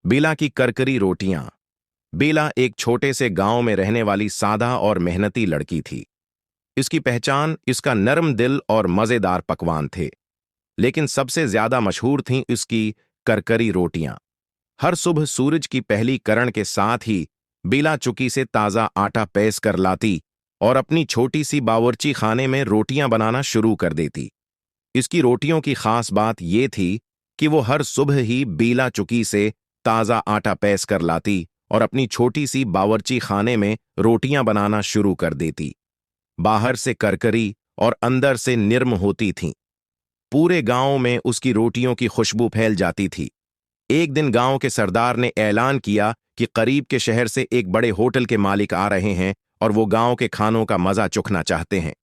बेला की करकरी रोटियां। बेला एक छोटे से गांव में रहने वाली सादा और मेहनती लड़की थी। इसकी पहचान इसका नरम दिल और मजेदार पकवान थे, लेकिन सबसे ज्यादा मशहूर थीं इसकी करकरी रोटियां। हर सुबह सूरज की पहली किरण के साथ ही बेला चुकी से ताजा आटा पीस कर लाती और अपनी छोटी सी बावर्ची खाने में रोटियां बनाना शुरू कर देती। इसकी रोटियों की खास बात यह थी कि वो हर सुबह ही बेला चुकी से ताजा आटा पीस कर लाती और अपनी छोटी सी बावर्ची खाने में रोटियां बनाना शुरू कर देती। बाहर से करकरी और अंदर से निर्म होती थीं। पूरे गांव में उसकी रोटियों की खुशबू फैल जाती थी। एक दिन गांव के सरदार ने ऐलान किया कि करीब के शहर से एक बड़े होटल के मालिक आ रहे हैं और वो गांव के खानों का मजा चखना चाहते हैं।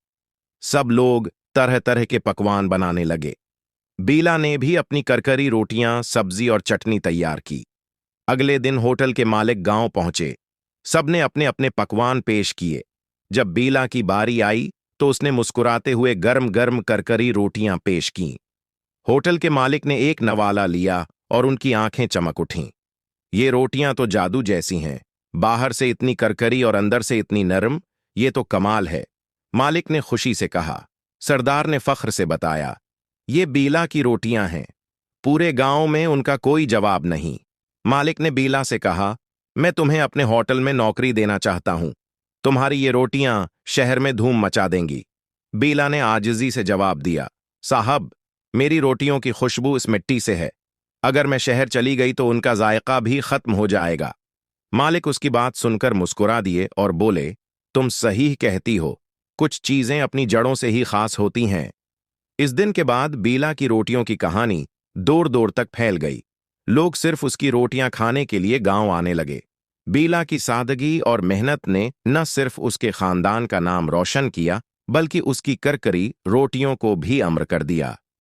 सब लोग तरह तरह के पकवान बनाने लगे। बेला ने भी अपनी करकरी रोटियां, सब्जी और चटनी तैयार की। अगले दिन होटल के मालिक गांव पहुंचे। सबने अपने अपने पकवान पेश किए। जब बेला की बारी आई तो उसने मुस्कुराते हुए गर्म गर्म करकरी रोटियां पेश कीं। होटल के मालिक ने एक नवाला लिया और उनकी आंखें चमक उठीं। ये रोटियां तो जादू जैसी हैं, बाहर से इतनी करकरी और अंदर से इतनी नरम, ये तो कमाल है, मालिक ने खुशी से कहा। सरदार ने फख्र से बताया, ये बेला की रोटियां हैं, पूरे गांव में उनका कोई जवाब नहीं। मालिक ने बेला से कहा, मैं तुम्हें अपने होटल में नौकरी देना चाहता हूं, तुम्हारी ये रोटियां शहर में धूम मचा देंगी। बेला ने आजिजी से जवाब दिया, साहब, मेरी रोटियों की खुशबू इस मिट्टी से है, अगर मैं शहर चली गई तो उनका जायका भी खत्म हो जाएगा। मालिक उसकी बात सुनकर मुस्कुरा दिए और बोले, तुम सही कहती हो, कुछ चीजें अपनी जड़ों से ही खास होती हैं। इस दिन के बाद बेला की रोटियों की कहानी दूर दूर तक फैल गई। लोग सिर्फ उसकी रोटियां खाने के लिए गांव आने लगे। बेला की सादगी और मेहनत ने न सिर्फ उसके खानदान का नाम रोशन किया, बल्कि उसकी करकरी रोटियों को भी अम्र कर दिया।